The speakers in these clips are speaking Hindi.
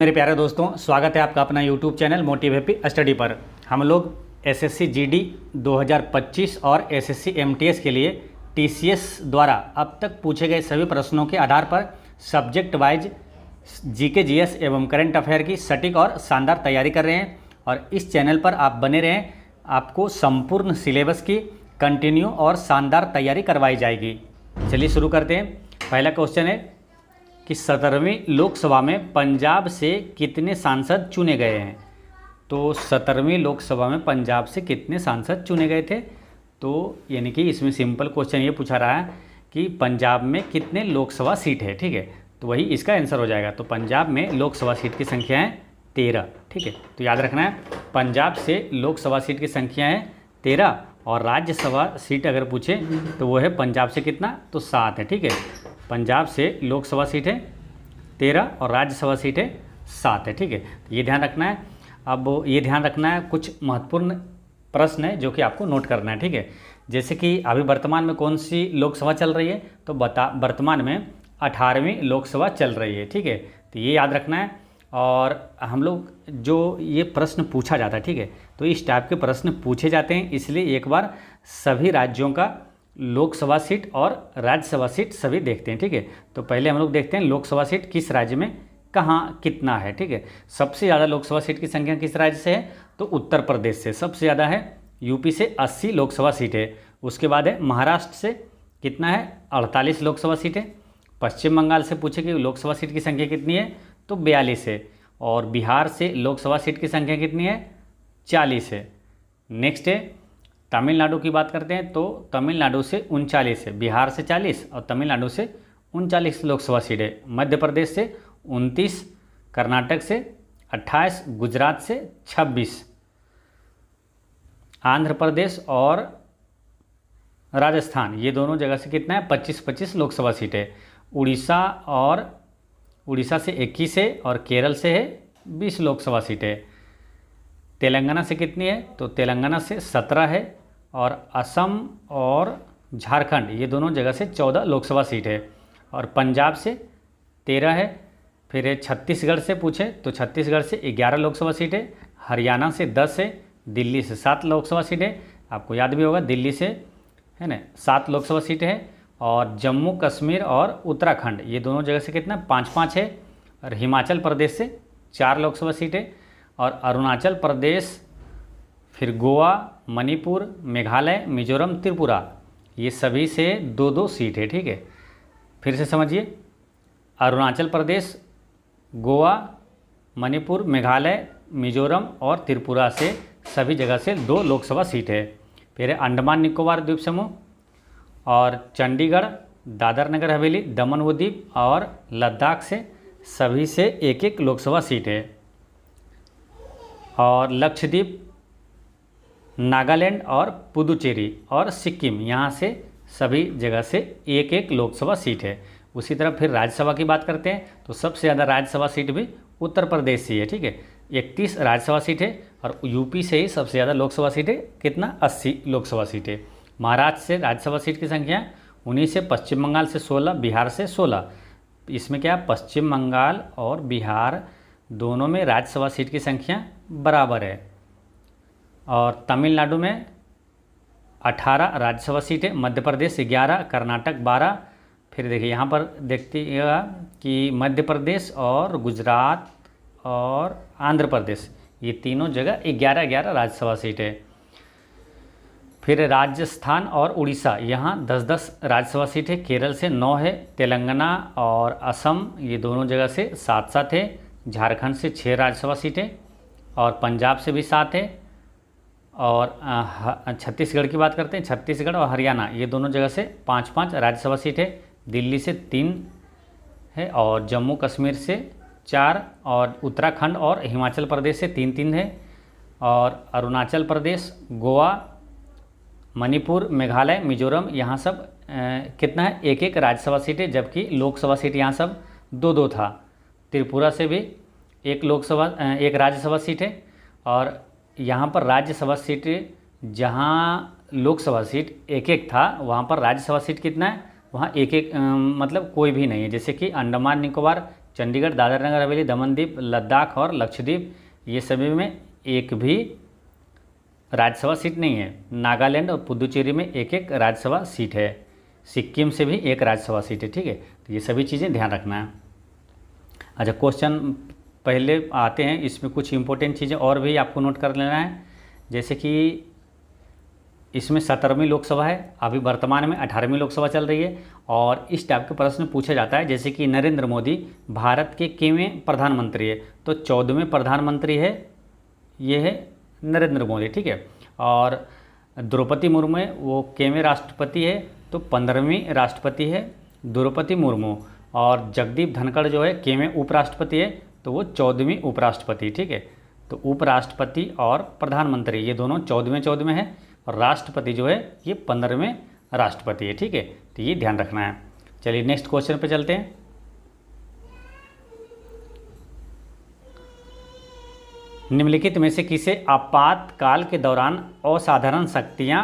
मेरे प्यारे दोस्तों, स्वागत है आपका अपना YouTube channel motive happy study पर। हम लोग एसएससी जीडी 2025 और एसएससी एमटीएस के लिए टीसीएस द्वारा अब तक पूछे गए सभी प्रश्नों के आधार पर सब्जेक्ट वाइज जीके जीएस एवं करंट अफेयर की सटीक और शानदार तैयारी कर रहे हैं। और इस चैनल पर आप बने रहें, आपको संपूर्ण सिलेबस की कंटिन्यू और शानदार तैयारी करवाई जाएगी। चलिए शुरू करते हैं। पहला क्वेश्चन है कि 17वीं लोकसभा में पंजाब से कितने सांसद चुने गए हैं। तो 17वीं लोकसभा में पंजाब से कितने सांसद चुने गए थे। तो यानी कि इसमें सिंपल क्वेश्चन ये पूछा रहा है कि पंजाब में कितने लोकसभा सीट है। ठीक है, तो वही इसका आंसर हो जाएगा। तो पंजाब में लोकसभा सीट की संख्या है 13। ठीक है, तो याद रखना है पंजाब से लोकसभा सीट की संख्या है 13 और राज्यसभा सीट अगर पूछे तो वो है पंजाब से कितना, तो 7 है। ठीक है, पंजाब से लोकसभा सीट है 13 और राज्यसभा सीट है 7 है। ठीक है, ये ध्यान रखना है। अब ये ध्यान रखना है, कुछ महत्वपूर्ण प्रश्न है जो कि आपको नोट करना है। ठीक है, जैसे कि अभी वर्तमान में कौन सी लोकसभा चल रही है, तो वर्तमान में 18वीं लोकसभा चल रही है। ठीक है, तो ये याद रखना है। और हम लोग जो ये प्रश्न पूछा जाता है, ठीक है, तो इस टाइप के प्रश्न पूछे जाते हैं, इसलिए एक बार सभी राज्यों का लोकसभा सीट और राज्यसभा सीट सभी देखते हैं। ठीक है, तो पहले हम लोग देखते हैं लोकसभा सीट किस राज्य में कहाँ कितना है। ठीक है, सबसे ज़्यादा लोकसभा सीट की संख्या किस राज्य से है, तो उत्तर प्रदेश से सबसे ज़्यादा है। यूपी से 80 लोकसभा सीट है। उसके बाद है महाराष्ट्र से कितना है, 48 लोकसभा सीट है। पश्चिम बंगाल से पूछे कि लोकसभा सीट की संख्या कितनी है, तो 42 है। और बिहार से लोकसभा सीट की संख्या कितनी है, 40 है। नेक्स्ट है तमिलनाडु की बात करते हैं, तो तमिलनाडु से 39 है, बिहार से 40 और तमिलनाडु से 39 लोकसभा सीट है। मध्य प्रदेश से 29, कर्नाटक से 28, गुजरात से 26, आंध्र प्रदेश और राजस्थान ये दोनों जगह से कितना है, 25-25 लोकसभा सीट है। उड़ीसा से 21 है और केरल से है 20 लोकसभा सीट है। तेलंगाना से कितनी है, तो तेलंगाना से 17 है और असम और झारखंड ये दोनों जगह से 14 लोकसभा सीट है। और पंजाब से 13 है। फिर छत्तीसगढ़ से पूछे तो छत्तीसगढ़ से 11 लोकसभा सीट है। हरियाणा से 10 है। दिल्ली से 7 लोकसभा सीट है। आपको याद भी होगा दिल्ली से है ना 7 लोकसभा सीट है। और जम्मू कश्मीर और उत्तराखंड ये दोनों जगह से कितना 5-5 है। और हिमाचल प्रदेश से 4 लोकसभा सीट है। और अरुणाचल प्रदेश, फिर गोवा, मणिपुर, मेघालय, मिजोरम, त्रिपुरा ये सभी से 2-2 सीट है। ठीक है, फिर से समझिए, अरुणाचल प्रदेश, गोवा, मणिपुर, मेघालय, मिजोरम और त्रिपुरा से सभी जगह से 2 लोकसभा सीट है। फिर अंडमान निकोबार द्वीप समूह और चंडीगढ़, दादर नगर हवेली, दमन व दीप और लद्दाख से सभी से 1-1 लोकसभा सीट है। और लक्षद्वीप, नागालैंड और पुदुचेरी और सिक्किम यहाँ से सभी जगह से 1-1 लोकसभा सीट है। उसी तरह फिर राज्यसभा की बात करते हैं, तो सबसे ज़्यादा राज्यसभा सीट भी उत्तर प्रदेश से है। ठीक है, 31 राज्यसभा सीट है। और यूपी से ही सबसे ज़्यादा लोकसभा सीट है, कितना 80 लोकसभा सीट है। महाराष्ट्र से राज्यसभा सीट की संख्या 19 है। पश्चिम बंगाल से 16, बिहार से 16। इसमें क्या पश्चिम बंगाल और बिहार दोनों में राज्यसभा सीट की संख्या बराबर है। और तमिलनाडु में 18 राज्यसभा सीट है। मध्य प्रदेश 11, कर्नाटक 12। फिर देखिए यहाँ पर देखिएगा कि मध्य प्रदेश और गुजरात और आंध्र प्रदेश ये तीनों जगह 11-11 राज्यसभा सीट है। फिर राजस्थान और उड़ीसा यहाँ 10-10 राज्यसभा सीट है। केरल से 9 है। तेलंगाना और असम ये दोनों जगह से 7-7 है। झारखंड से 6 राज्यसभा सीट है। और पंजाब से भी 7 है। और छत्तीसगढ़ की बात करते हैं, छत्तीसगढ़ और हरियाणा ये दोनों जगह से 5-5 राज्यसभा सीट है। दिल्ली से 3 है और जम्मू कश्मीर से 4 और उत्तराखंड और हिमाचल प्रदेश से 3-3 है। और अरुणाचल प्रदेश, गोवा, मणिपुर, मेघालय, मिजोरम यहाँ सब कितना है 1-1 राज्यसभा सीट है, जबकि लोकसभा सीट यहाँ सब 2-2 था। त्रिपुरा से भी 1 राज्यसभा सीट है। और यहाँ पर राज्यसभा सीट जहाँ लोकसभा सीट 1-1 था, वहाँ पर राज्यसभा सीट कितना है, वहाँ 1-1 मतलब कोई भी नहीं है। जैसे कि अंडमान निकोबार चंडीगढ़, दादरा नगर हवेली, दमन दीप, लद्दाख और लक्षद्वीप, ये सभी में एक भी राज्यसभा सीट नहीं है। नागालैंड और पुदुचेरी में एक एक राज्यसभा सीट है। सिक्किम से भी एक राज्यसभा सीट है। ठीक है, तो ये सभी चीज़ें ध्यान रखना है। अच्छा, क्वेश्चन पहले आते हैं, इसमें कुछ इंपॉर्टेंट चीज़ें और भी आपको नोट कर लेना है। जैसे कि इसमें 17वीं लोकसभा है, अभी वर्तमान में 18वीं लोकसभा चल रही है, और इस टाइप के प्रश्न पूछा जाता है जैसे कि नरेंद्र मोदी भारत के किवें प्रधानमंत्री है, तो 14वें प्रधानमंत्री है, ये है नरेंद्र मोदी। ठीक है, और द्रौपदी मुर्मू है, वो केवें राष्ट्रपति है, तो 15वीं राष्ट्रपति है द्रौपदी मुर्मू। और जगदीप धनखड़ जो है केवें उपराष्ट्रपति है, तो वो 14वीं उपराष्ट्रपति। ठीक है, तो उपराष्ट्रपति और प्रधानमंत्री ये दोनों 14वें हैं, और राष्ट्रपति जो है ये 15वें राष्ट्रपति है। ठीक है, तो ये ध्यान रखना है। चलिए नेक्स्ट क्वेश्चन पे चलते हैं। निम्नलिखित में से किसे आपातकाल के दौरान असाधारण शक्तियां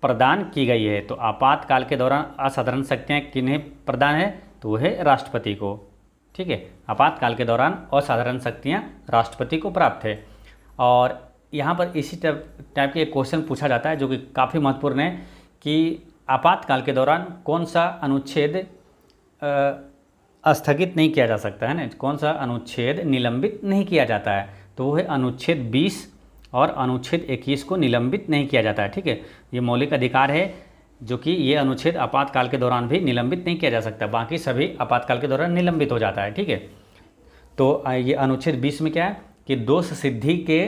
प्रदान की गई है? तो आपातकाल के दौरान असाधारण शक्तियां किन्हें प्रदान है? तो वो है राष्ट्रपति को। ठीक है, आपातकाल के दौरान असाधारण शक्तियां राष्ट्रपति को प्राप्त है। और यहाँ पर इसी टाइप के एक क्वेश्चन पूछा जाता है जो कि काफ़ी महत्वपूर्ण है कि आपातकाल के दौरान कौन सा अनुच्छेद स्थगित नहीं किया जा सकता है ना, कौन सा अनुच्छेद निलंबित नहीं किया जाता है? तो वो है अनुच्छेद 20 और अनुच्छेद 21 को निलंबित नहीं किया जाता है। ठीक है, ये मौलिक अधिकार है जो कि ये अनुच्छेद आपातकाल के दौरान भी निलंबित नहीं किया जा सकता, बाकी सभी आपातकाल के दौरान निलंबित हो जाता है। ठीक है, तो ये अनुच्छेद 20 में क्या है कि दोष सिद्धि के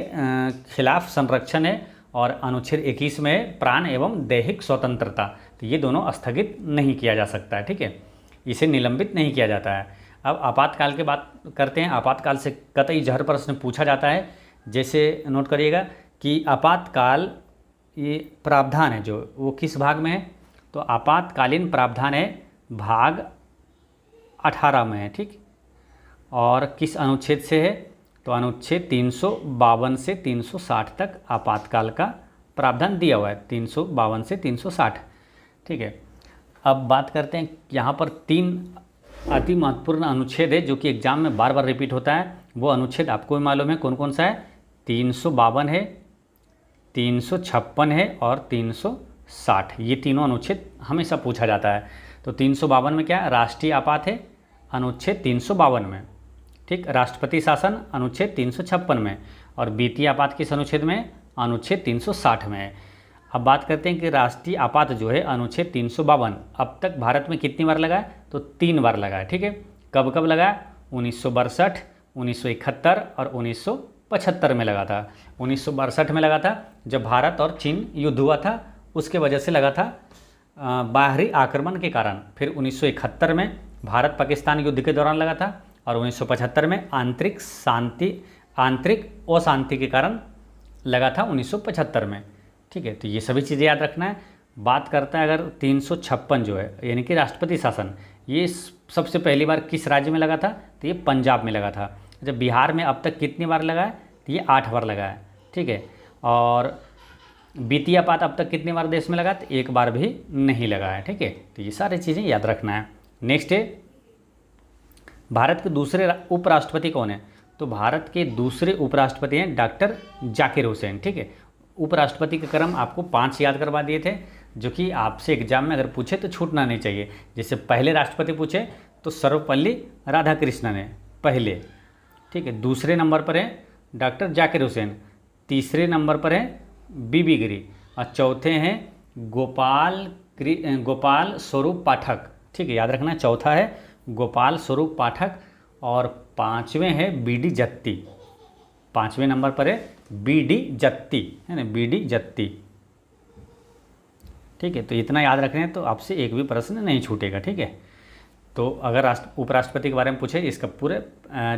खिलाफ संरक्षण है, और अनुच्छेद 21 में प्राण एवं दैहिक स्वतंत्रता, तो ये दोनों स्थगित नहीं किया जा सकता है। ठीक है, इसे निलंबित नहीं किया जाता है। अब आपातकाल की बात करते हैं। आपातकाल से कतई जहर प्रश्न पूछा जाता है। जैसे नोट करिएगा कि आपातकाल ये प्रावधान है जो वो किस भाग में है? तो आपातकालीन प्रावधान है भाग 18 में है। ठीक, और किस अनुच्छेद से है? तो अनुच्छेद 352 से 360 तक आपातकाल का प्रावधान दिया हुआ है, 352 से 360। ठीक है, अब बात करते हैं, यहाँ पर 3 अति महत्वपूर्ण अनुच्छेद है जो कि एग्जाम में बार बार रिपीट होता है। वो अनुच्छेद आपको भी मालूम है कौन कौन सा है? 352 है, 356 है और 360। ये तीनों अनुच्छेद हमेशा पूछा जाता है। तो 352 में क्या है? राष्ट्रीय आपात है अनुच्छेद 352 में। ठीक, राष्ट्रपति शासन अनुच्छेद 356 में, और वित्तीय आपात किस अनुच्छेद में? अनुच्छेद 360 में है। अब बात करते हैं कि राष्ट्रीय आपात जो है अनुच्छेद 352 अब तक भारत में कितनी बार लगा है? तो 3 बार लगा है। ठीक है, कब कब लगा? 1962, 1971 और 1975 में लगा था। 1962 में लगा था जब भारत और चीन युद्ध हुआ था, उसके वजह से लगा था बाहरी आक्रमण के कारण। फिर 1971 में भारत पाकिस्तान युद्ध के दौरान लगा था, और 1975 में आंतरिक अशांति के कारण लगा था 1975 में। ठीक है, तो ये सभी चीज़ें याद रखना है। बात करते हैं अगर 356 जो है यानी कि राष्ट्रपति शासन, ये सबसे पहली बार किस राज्य में लगा था? तो ये पंजाब में लगा था। जब बिहार में अब तक कितनी बार लगा है? तो ये 8 बार लगा है। ठीक है, और वित्तीय आपात अब तक कितनी बार देश में लगा? तो 1 बार भी नहीं लगा है। ठीक है, तो ये सारी चीज़ें याद रखना है। नेक्स्ट है, भारत के दूसरे उपराष्ट्रपति कौन है? तो भारत के दूसरे उपराष्ट्रपति हैं डॉक्टर जाकिर हुसैन। ठीक है, उपराष्ट्रपति के क्रम आपको 5 याद करवा दिए थे जो कि आपसे एग्जाम में अगर पूछे तो छूटना नहीं चाहिए। जैसे पहले राष्ट्रपति पूछे तो सर्वपल्ली राधाकृष्णन है पहले। ठीक है, दूसरे नंबर पर है डॉक्टर जाकिर हुसैन, तीसरे नंबर पर है बीबी गिरी, और चौथे हैं गोपाल स्वरूप पाठक। ठीक है, याद रखना, चौथा है गोपाल स्वरूप पाठक, और 5वें है बीडी जत्ती। 5वें नंबर पर है बीडी जत्ती, है ना, बीडी जत्ती। ठीक है, तो इतना याद रखना है तो आपसे एक भी प्रश्न नहीं छूटेगा। ठीक है, तो अगर उपराष्ट्रपति के बारे में पूछे इसका पूरे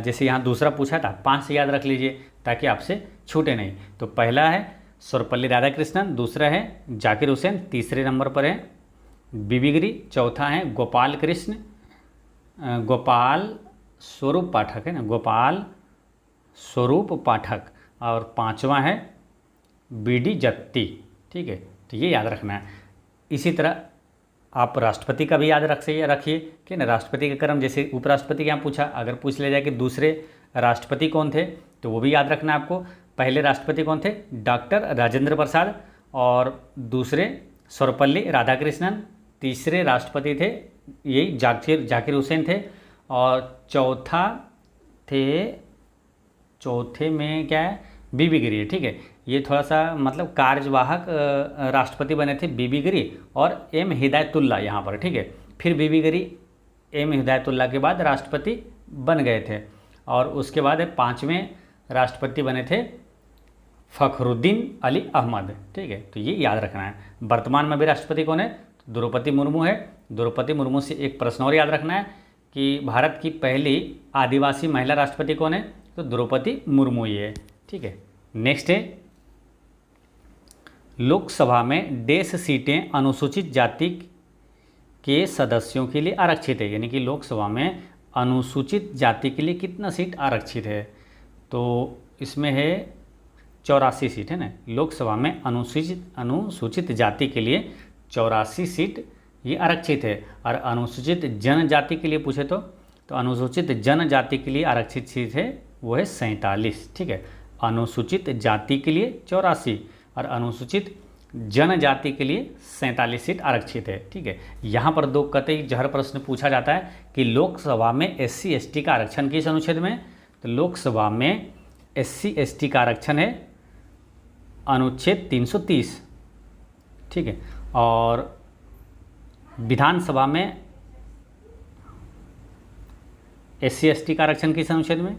जैसे यहाँ दूसरा पूछा था 5 से याद रख लीजिए ताकि आपसे छूटे नहीं। तो पहला है सर्वपल्ली राधाकृष्णन, दूसरा है जाकिर हुसैन, तीसरे नंबर पर है बीबी गिरी, चौथा है गोपाल स्वरूप पाठक, है ना, गोपाल स्वरूप पाठक, और 5वां है बीडी जत्ती। ठीक है, तो ये याद रखना है। इसी तरह आप राष्ट्रपति का भी याद रखिए कि ना, राष्ट्रपति का क्रम, जैसे उपराष्ट्रपति के यहाँ पूछा, अगर पूछ लिया जाए कि दूसरे राष्ट्रपति कौन थे तो वो भी याद रखना है आपको। पहले राष्ट्रपति कौन थे? डॉक्टर राजेंद्र प्रसाद, और दूसरे सर्वपल्ली राधाकृष्णन, तीसरे राष्ट्रपति थे यही जाकिर हुसैन थे, और चौथे में क्या है? बीबी गिरी है। ठीक है, ये थोड़ा सा मतलब कार्यवाहक राष्ट्रपति बने थे बीबी गिरी और एम हिदायतुल्ला यहाँ पर। ठीक है, फिर बीबी गिरी एम हिदायतुल्ला के बाद राष्ट्रपति बन गए थे, और उसके बाद 5वें राष्ट्रपति बने थे फ़खरुद्दीन अली अहमद। ठीक है, तो ये याद रखना है। वर्तमान में भी राष्ट्रपति कौन है? तो द्रौपदी मुर्मू है। द्रौपदी मुर्मू से एक प्रश्न और याद रखना है कि भारत की पहली आदिवासी महिला राष्ट्रपति कौन है? तो द्रौपदी मुर्मू ही है। ठीक है, नेक्स्ट है, लोकसभा में डेढ़ सीटें अनुसूचित जाति के सदस्यों के लिए आरक्षित है, यानी कि लोकसभा में अनुसूचित जाति के लिए कितना सीट आरक्षित है? तो इसमें है 84 सीट है ना। लोकसभा में अनुसूचित जाति के लिए 84 सीट ये आरक्षित है, और अनुसूचित जनजाति के लिए पूछे तो अनुसूचित जनजाति के लिए आरक्षित सीट है वो है 47। ठीक है, अनुसूचित जाति के लिए 84 और अनुसूचित जनजाति के लिए 47 सीट आरक्षित है। ठीक है, यहाँ पर दो कतई जहर प्रश्न पूछा जाता है कि लोकसभा में SC ST का आरक्षण किस अनुच्छेद में? तो लोकसभा में SC ST का आरक्षण है अनुच्छेद 330। ठीक है, और विधानसभा में SC ST का आरक्षण किस अनुच्छेद में?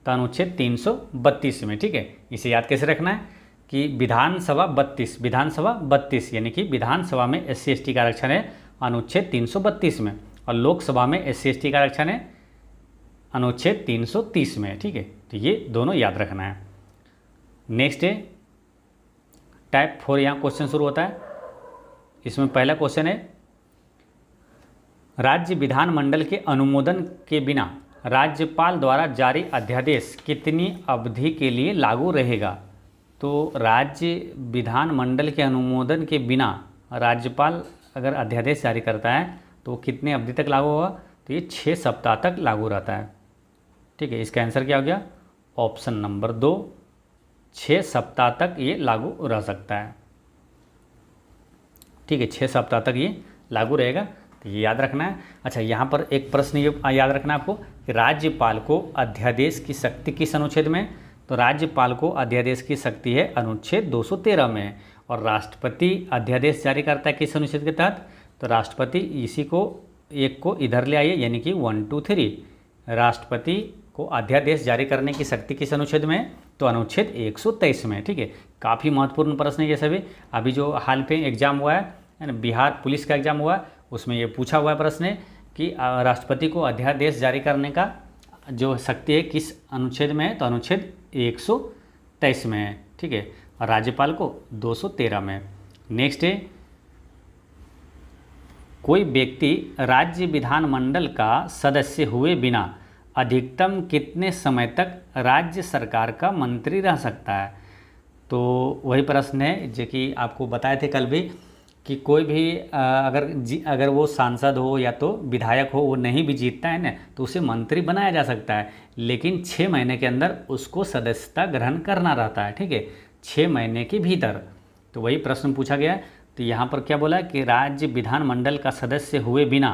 तो अनुच्छेद 332 में। ठीक है, इसे याद कैसे रखना है कि विधानसभा 32 यानी कि विधानसभा में SC ST का आरक्षण है अनुच्छेद 332 में, और लोकसभा में SC ST का आरक्षण है अनुच्छेद 330 में। ठीक है, तो ये दोनों याद रखना है। नेक्स्ट है टाइप 4, यहाँ क्वेश्चन शुरू होता है। इसमें पहला क्वेश्चन है, राज्य विधानमंडल के अनुमोदन के बिना राज्यपाल द्वारा जारी अध्यादेश कितनी अवधि के लिए लागू रहेगा? तो राज्य विधानमंडल के अनुमोदन के बिना राज्यपाल अगर अध्यादेश जारी करता है तो वो कितने अवधि तक लागू होगा? तो ये 6 सप्ताह तक लागू रहता है। ठीक है, इसका आंसर क्या हो गया? ऑप्शन नंबर 2, 6 सप्ताह तक ये लागू रह सकता है। ठीक है, 6 सप्ताह तक ये लागू रहेगा, तो ये याद रखना है। अच्छा, यहाँ पर एक प्रश्न ये याद रखना है आपको कि राज्यपाल को अध्यादेश की शक्ति किस अनुच्छेद में? तो राज्यपाल को अध्यादेश की शक्ति है अनुच्छेद 213 में, और राष्ट्रपति अध्यादेश जारी करता है किस अनुच्छेद के तहत? तो राष्ट्रपति इसी को एक को इधर ले आइए, यानी कि 1 2 3 राष्ट्रपति को अध्यादेश जारी करने की शक्ति किस अनुच्छेद में? तो अनुच्छेद 123 में। ठीक है, काफ़ी महत्वपूर्ण प्रश्न है ये सभी। अभी जो हाल पे एग्जाम हुआ है ना, बिहार पुलिस का एग्जाम हुआ, उसमें ये पूछा हुआ है प्रश्न कि राष्ट्रपति को अध्यादेश जारी करने का जो शक्ति है किस अनुच्छेद में है? तो अनुच्छेद 123 में है। ठीक है, और राज्यपाल को 213 में। नेक्स्ट है, कोई व्यक्ति राज्य विधानमंडल का सदस्य हुए बिना अधिकतम कितने समय तक राज्य सरकार का मंत्री रह सकता है? तो वही प्रश्न है जो कि आपको बताए थे कल भी कि कोई भी अगर वो सांसद हो या तो विधायक हो, वो नहीं भी जीतता है ना, तो उसे मंत्री बनाया जा सकता है, लेकिन 6 महीने के अंदर उसको सदस्यता ग्रहण करना रहता है। ठीक है, 6 महीने के भीतर। तो वही प्रश्न पूछा गया। तो यहाँ पर क्या बोला कि राज्य विधानमंडल का सदस्य हुए बिना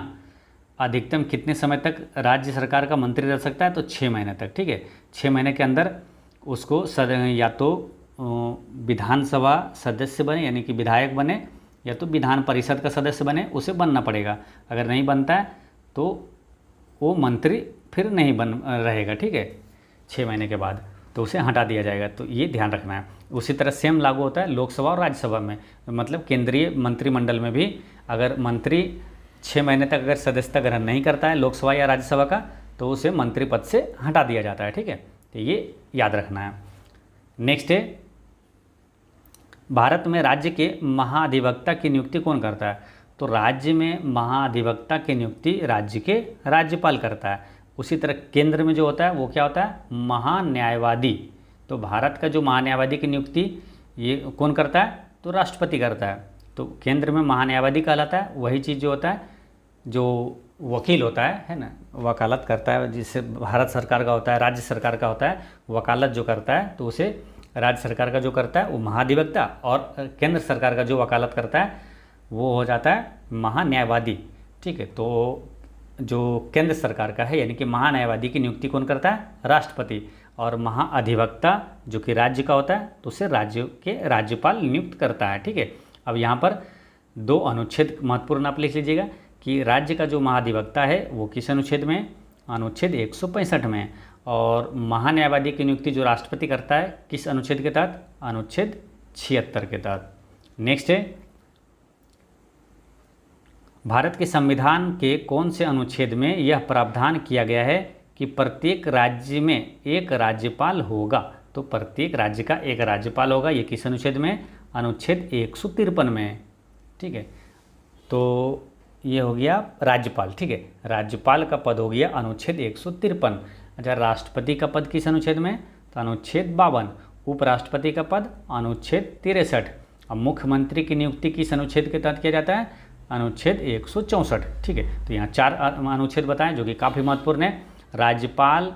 अधिकतम कितने समय तक राज्य सरकार का मंत्री रह सकता है? तो 6 महीने तक। ठीक है, 6 महीने के अंदर उसको या तो विधानसभा सदस्य बने यानी कि विधायक बने, या तो विधान परिषद का सदस्य बने, उसे बनना पड़ेगा। अगर नहीं बनता है तो वो मंत्री फिर नहीं बन रहेगा। ठीक है, 6 महीने के बाद तो उसे हटा दिया जाएगा। तो ये ध्यान रखना है। उसी तरह सेम लागू होता है लोकसभा और राज्यसभा में, मतलब केंद्रीय मंत्रिमंडल में भी अगर मंत्री 6 महीने तक अगर सदस्यता ग्रहण नहीं करता है लोकसभा या राज्यसभा का, तो उसे मंत्री पद से हटा दिया जाता है। ठीक है, तो ये याद रखना है। नेक्स्ट है, भारत में राज्य के महाधिवक्ता की नियुक्ति कौन करता है? तो राज्य में महाधिवक्ता की नियुक्ति राज्य के राज्यपाल करता है। उसी तरह केंद्र में जो होता है वो क्या होता है? महान्यायवादी। तो भारत का जो महान्यायवादी की नियुक्ति ये कौन करता है? तो राष्ट्रपति करता है। तो केंद्र में महान्यायवादी कहलाता है, वही चीज़ जो होता है, जो वकील होता है ना, वकालत करता है, जिससे भारत सरकार का होता है, राज्य सरकार का होता है, वकालत जो करता है तो उसे राज्य सरकार का जो करता है वो महाधिवक्ता, और केंद्र सरकार का जो वकालत करता है वो हो जाता है महान्यायवादी। ठीक है, तो जो केंद्र सरकार का है यानी कि महान्यायवादी की नियुक्ति कौन करता है? राष्ट्रपति। और महाअधिवक्ता जो कि राज्य का होता है तो उसे राज्य के राज्यपाल नियुक्त करता है। ठीक है, अब यहाँ पर 2 अनुच्छेद महत्वपूर्ण आप लिख लीजिएगा कि राज्य का जो महाधिवक्ता है वो किस अनुच्छेद में? अनुच्छेद 165 में। और महान्यायवादी की नियुक्ति जो राष्ट्रपति करता है किस अनुच्छेद के तहत? अनुच्छेद 76 के तहत। नेक्स्ट है, भारत के संविधान के कौन से अनुच्छेद में यह प्रावधान किया गया है कि प्रत्येक राज्य में एक राज्यपाल होगा? तो प्रत्येक राज्य का एक राज्यपाल होगा, ये किस अनुच्छेद में? अनुच्छेद 153 में। ठीक है, तो ये हो गया राज्यपाल। ठीक है, राज्यपाल का पद हो गया अनुच्छेद 153। अच्छा, राष्ट्रपति का पद किस अनुच्छेद में? तो अनुच्छेद 52। उपराष्ट्रपति का पद अनुच्छेद 63। अब मुख्यमंत्री की नियुक्ति किस अनुच्छेद के तहत किया जाता है? अनुच्छेद 164। ठीक है, तो यहाँ 4 अनुच्छेद बताएं जो कि काफ़ी महत्वपूर्ण है। राज्यपाल,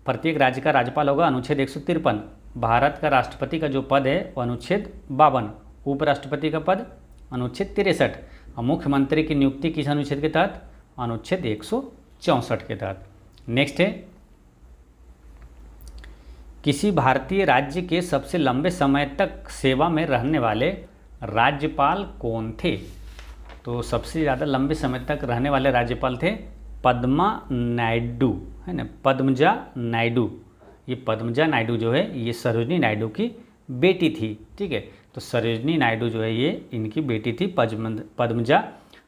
प्रत्येक राज्य का राज्यपाल होगा, अनुच्छेद 153। भारत का राष्ट्रपति का जो पद है वो अनुच्छेद 52। उपराष्ट्रपति का पद अनुच्छेद 63। और मुख्यमंत्री की नियुक्ति किस अनुच्छेद के तहत? अनुच्छेद 164 के तहत। नेक्स्ट है, किसी भारतीय राज्य के सबसे लंबे समय तक सेवा में रहने वाले राज्यपाल कौन थे? तो सबसे ज़्यादा लंबे समय तक रहने वाले राज्यपाल थे पद्मा नायडू, है ना, पद्मजा नायडू। ये पद्मजा नायडू जो है ये सरोजनी नायडू की बेटी थी। ठीक है, तो सरोजनी नायडू जो है ये इनकी बेटी थी पद्मजा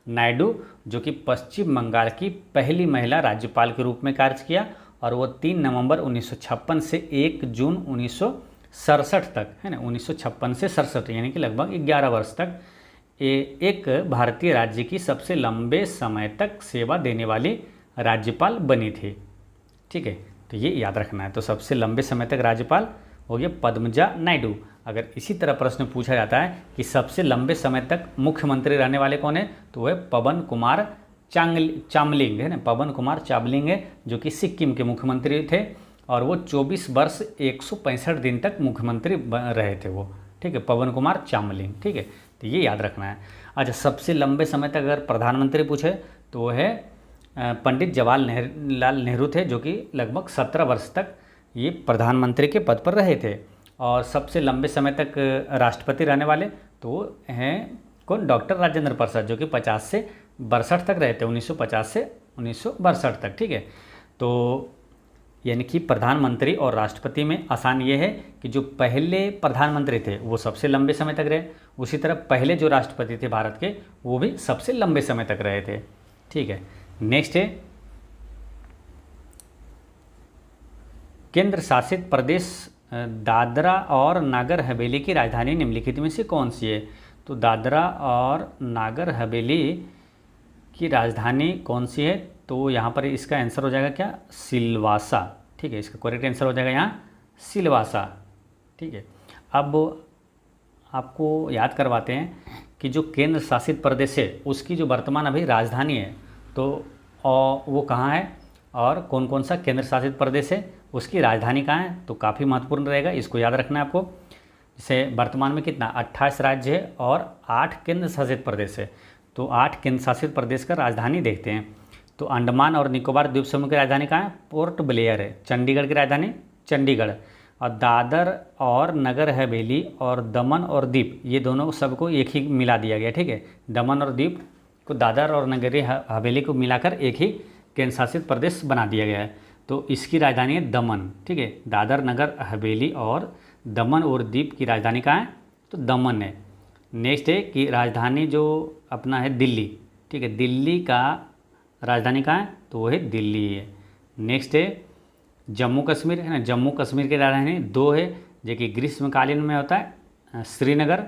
नायडू, जो कि पश्चिम बंगाल की पहली महिला राज्यपाल के रूप में कार्य किया। और वो 3 नवंबर 1956 से 1 जून 1967 तक, है ना, 1956 से 67 यानी कि लगभग 11 वर्ष तक एक भारतीय राज्य की सबसे लंबे समय तक सेवा देने वाली राज्यपाल बनी थी। ठीक है, तो ये याद रखना है। तो सबसे लंबे समय तक राज्यपाल हो गया पद्मजा नायडू। अगर इसी तरह प्रश्न पूछा जाता है कि सबसे लंबे समय तक मुख्यमंत्री रहने वाले कौन है, तो वह पवन कुमार चामलिंग, है ना, पवन कुमार चामलिंग है, जो कि सिक्किम के मुख्यमंत्री थे। और वो 24 वर्ष 165 दिन तक मुख्यमंत्री रहे थे वो। ठीक है, पवन कुमार चामलिंग। ठीक है, तो ये याद रखना है। अच्छा, सबसे लंबे समय तक अगर प्रधानमंत्री पूछे तो वो है पंडित जवाहरलाल नेहरू थे, जो कि लगभग 17 वर्ष तक ये प्रधानमंत्री के पद पर रहे थे। और सबसे लंबे समय तक राष्ट्रपति रहने वाले तो वो हैं कौन? डॉक्टर राजेंद्र प्रसाद, जो कि 50 से 62 तक रहे थे, 1950 से 1962 तक। ठीक है, तो यानी कि प्रधानमंत्री और राष्ट्रपति में आसान ये है कि जो पहले प्रधानमंत्री थे वो सबसे लंबे समय तक रहे, उसी तरह पहले जो राष्ट्रपति थे भारत के वो भी सबसे लंबे समय तक रहे थे। ठीक है, नेक्स्ट है, केंद्र शासित प्रदेश दादरा और नागर हवेली की राजधानी निम्नलिखित में से कौन सी है? तो दादरा और नागर हवेली की राजधानी कौन सी है? तो यहाँ पर इसका आंसर हो जाएगा क्या? सिलवासा। ठीक है, इसका करेक्ट आंसर हो जाएगा यहाँ सिलवासा। ठीक है, अब आपको याद करवाते हैं कि जो केंद्र शासित प्रदेश है उसकी जो वर्तमान अभी राजधानी है तो वो कहाँ है और कौन कौन सा केंद्र शासित प्रदेश है, उसकी राजधानी कहाँ है, तो काफ़ी महत्वपूर्ण रहेगा, इसको याद रखना है आपको। जैसे वर्तमान में कितना 28 राज्य है और 8 केंद्र शासित प्रदेश है। तो 8 केंद्र शासित प्रदेश का राजधानी देखते हैं। तो अंडमान और निकोबार द्वीप समूह की राजधानी कहाँ है? पोर्ट ब्लेयर है। चंडीगढ़ की राजधानी चंडीगढ़। और दादर और नगर हवेली और दमन और दीप, ये दोनों सबको एक ही मिला दिया गया। ठीक है, दमन और दीप को, दादर और नगर हवेली को मिलाकर एक ही केंद्र शासित प्रदेश बना दिया गया है। तो इसकी राजधानी है दमन। ठीक है, दादर नगर हवेली और दमन और दीप की राजधानी कहाँ है? तो दमन है। नेक्स्ट है कि राजधानी जो अपना है दिल्ली। ठीक है, दिल्ली का राजधानी कहाँ है? तो वो है दिल्ली है। नेक्स्ट है जम्मू कश्मीर, है ना, जम्मू कश्मीर की राजधानी 2 है, जो कि ग्रीष्मकालीन में होता है श्रीनगर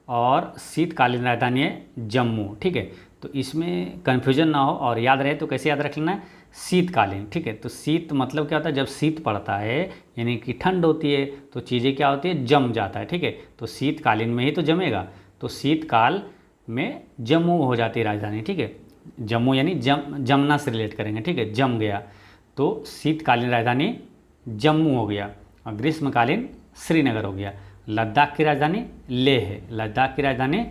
और शीतकालीन राजधानी है जम्मू। ठीक है, तो इसमें कन्फ्यूजन ना हो और याद रहे तो कैसे याद रख लेना है? शीतकालीन। ठीक है, तो शीत मतलब क्या होता है? जब शीत पड़ता है यानी कि ठंड होती है तो चीज़ें क्या होती है? जम जाता है। ठीक है, तो शीतकालीन में ही तो जमेगा। तो शीतकाल में जम्मू हो जाती है राजधानी, ठीक है। जम्मू यानी जमुना से रिलेट करेंगे, ठीक है, जम गया, तो शीतकालीन राजधानी जम्मू हो गया और ग्रीष्मकालीन श्रीनगर हो गया। लद्दाख की राजधानी लेह है, लद्दाख की राजधानी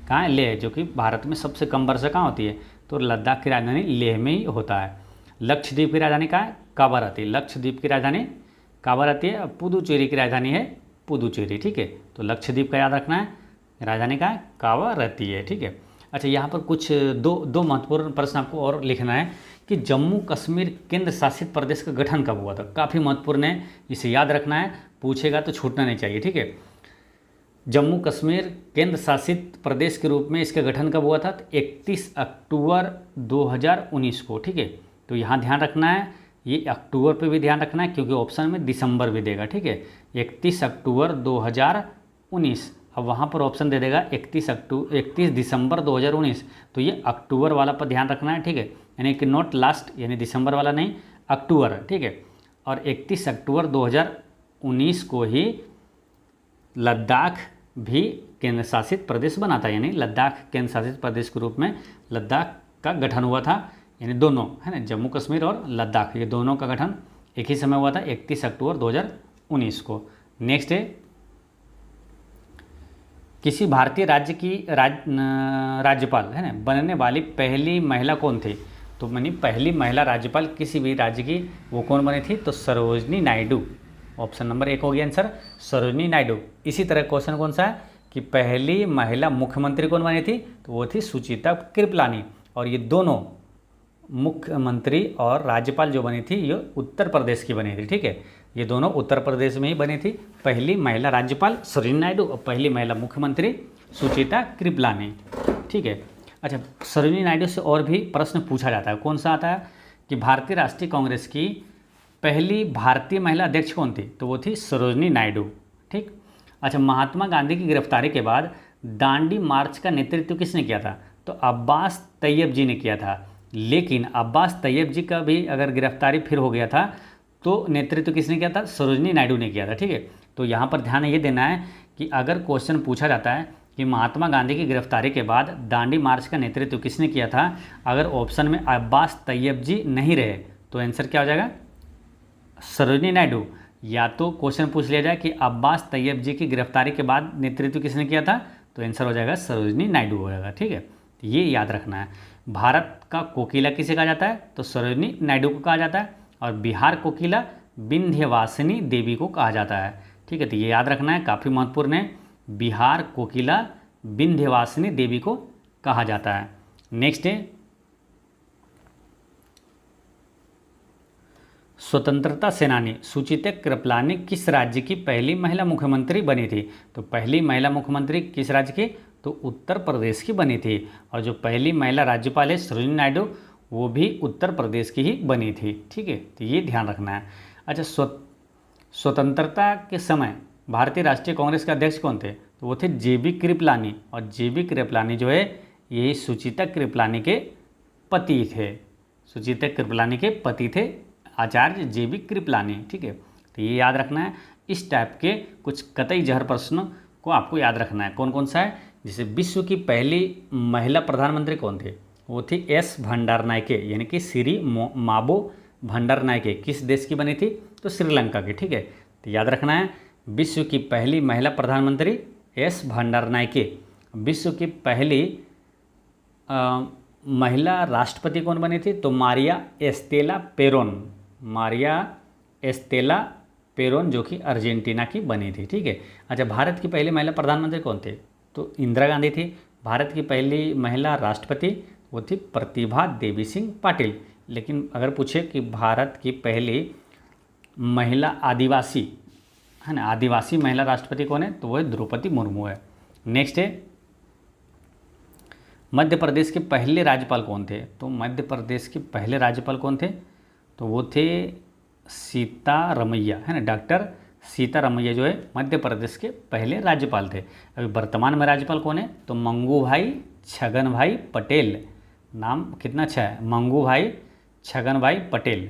कहाँ है? लेह, जो कि भारत में सबसे कम वर्षा कहाँ होती है? तो लद्दाख की राजधानी लेह में ही होता है। लक्षद्वीप की राजधानी कहाँ है? कावारत्ती, लक्षद्वीप की राजधानी कावारत्ती है। पुदुचेरी की राजधानी है पुदुचेरी, ठीक है। तो लक्षद्वीप का याद रखना है, राजधानी कहाँ है? कावारत्ती है, ठीक है। अच्छा, यहाँ पर कुछ दो महत्वपूर्ण प्रश्न आपको और लिखना है कि जम्मू कश्मीर केंद्र शासित प्रदेश का गठन कब हुआ था। काफ़ी महत्वपूर्ण है, इसे याद रखना है, पूछेगा तो छूटना नहीं चाहिए, ठीक है। जम्मू कश्मीर केंद्र शासित प्रदेश के रूप में इसका गठन कब हुआ था? तो 31 अक्टूबर 2019 को, ठीक है। तो यहाँ ध्यान रखना है, ये अक्टूबर पे भी ध्यान रखना है क्योंकि ऑप्शन में दिसंबर भी देगा, ठीक है। 31 अक्टूबर 2019, अब वहाँ पर ऑप्शन दे देगा 31 दिसंबर 2019, तो ये अक्टूबर वाला पर ध्यान रखना है, ठीक है। यानी कि नोट लास्ट, यानी दिसंबर वाला नहीं, अक्टूबर, ठीक है। और 31 अक्टूबर 2019 को ही लद्दाख भी केंद्र शासित प्रदेश बना था, यानी लद्दाख केंद्र शासित प्रदेश के रूप में लद्दाख का गठन हुआ था। यानी दोनों है ना, जम्मू कश्मीर और लद्दाख, ये दोनों का गठन एक ही समय हुआ था, 31 अक्टूबर 2019 को। नेक्स्ट है, किसी भारतीय राज्य की राज्यपाल है ना बनने वाली पहली महिला कौन थी? तो मैंने पहली महिला राज्यपाल किसी भी राज्य की वो कौन बनी थी? तो सरोजनी नायडू, ऑप्शन नंबर 1 हो गया आंसर, सरोजनी नायडू। इसी तरह क्वेश्चन कौन सा है कि पहली महिला मुख्यमंत्री कौन बनी थी? तो वो थी सुचिता कृपलानी। और ये दोनों मुख्यमंत्री और राज्यपाल जो बनी थी ये उत्तर प्रदेश की बनी थी, ठीक है। ये दोनों उत्तर प्रदेश में ही बनी थी, पहली महिला राज्यपाल सरोजिनी नायडू और पहली महिला मुख्यमंत्री सुचिता कृपलानी, ठीक है। अच्छा, सरोजिनी नायडू से और भी प्रश्न पूछा जाता है, कौन सा आता है कि भारतीय राष्ट्रीय कांग्रेस की पहली भारतीय महिला अध्यक्ष कौन थी? तो वो थी सरोजिनी नायडू, ठीक। अच्छा, महात्मा गांधी की गिरफ्तारी के बाद दांडी मार्च का नेतृत्व किसने किया था? तो अब्बास तैयब जी ने किया था। लेकिन अब्बास तैयब जी का भी अगर गिरफ्तारी फिर हो गया था तो नेतृत्व किसने किया था? सरोजिनी नायडू ने किया था, ठीक है। तो यहाँ पर ध्यान ये देना है कि अगर क्वेश्चन पूछा जाता है कि महात्मा गांधी की गिरफ्तारी के बाद दांडी मार्च का नेतृत्व किसने किया था, अगर ऑप्शन में अब्बास तैयब जी नहीं रहे तो आंसर क्या हो जाएगा? सरोजिनी नायडू। या तो क्वेश्चन पूछ लिया जाए कि अब्बास तैयब जी की गिरफ्तारी के बाद नेतृत्व किसने किया था, तो आंसर हो जाएगा सरोजिनी नायडू हो जाएगा, ठीक है। तो ये याद रखना है। भारत का कोकिला किसे कहा जाता है? तो सरोजिनी नायडू को कहा जाता है। और बिहार कोकिला विंध्यवासिनी देवी को कहा जाता है, ठीक है। तो ये याद रखना है, काफ़ी महत्वपूर्ण है। बिहार कोकिला विंध्यवासिनी देवी को कहा जाता है। नेक्स्ट है, स्वतंत्रता सेनानी सुचिता कृपलानी किस राज्य की पहली महिला मुख्यमंत्री बनी थी? तो पहली महिला मुख्यमंत्री किस राज्य की? तो उत्तर प्रदेश की बनी थी। और जो पहली महिला राज्यपाल है सरोजिनी नायडू, वो भी उत्तर प्रदेश की ही बनी थी, ठीक है। तो ये ध्यान रखना है। अच्छा, स्वतंत्रता के समय भारतीय राष्ट्रीय कांग्रेस के अध्यक्ष कौन थे? तो वो थे जेबी कृपलानी। और जेबी कृपलानी जो है यही सुचिता कृपलानी के पति थे। सुचिता कृपलानी के पति थे आचार्य जेबी कृपलानी, ठीक है। तो ये याद रखना है। इस टाइप के कुछ कतई जहर प्रश्न को आपको याद रखना है। कौन कौन सा है? जैसे विश्व की पहली महिला प्रधानमंत्री कौन थे? वो थी एस भंडारनायके, यानी कि श्री माबो भंडारनायके। किस देश की बनी थी? तो श्रीलंका की, ठीक है। तो याद रखना है, विश्व की पहली महिला प्रधानमंत्री एस भंडारनायके। विश्व की पहली महिला राष्ट्रपति कौन बनी थी? तो मारिया एस्तेला पेरोन। मारिया एस्तेला पेरोन जो कि अर्जेंटीना की बनी थी, ठीक है। अच्छा, भारत की पहली महिला प्रधानमंत्री कौन थे? तो इंदिरा गांधी थी। भारत की पहली महिला राष्ट्रपति वो थी प्रतिभा देवी सिंह पाटिल। लेकिन अगर पूछे कि भारत की पहली महिला आदिवासी है ना, आदिवासी महिला राष्ट्रपति कौन है? तो वो द्रौपदी मुर्मू है। नेक्स्ट है, मध्य प्रदेश के पहले राज्यपाल कौन थे? तो मध्य प्रदेश के पहले राज्यपाल कौन थे? तो वो थे सीतारमैया, है ना, डॉक्टर सीतारमैया जो है मध्य प्रदेश के पहले राज्यपाल थे। अभी वर्तमान में राज्यपाल कौन है? तो मंगू भाई छगन भाई पटेल। नाम कितना अच्छा है, मंगू भाई छगन भाई पटेल।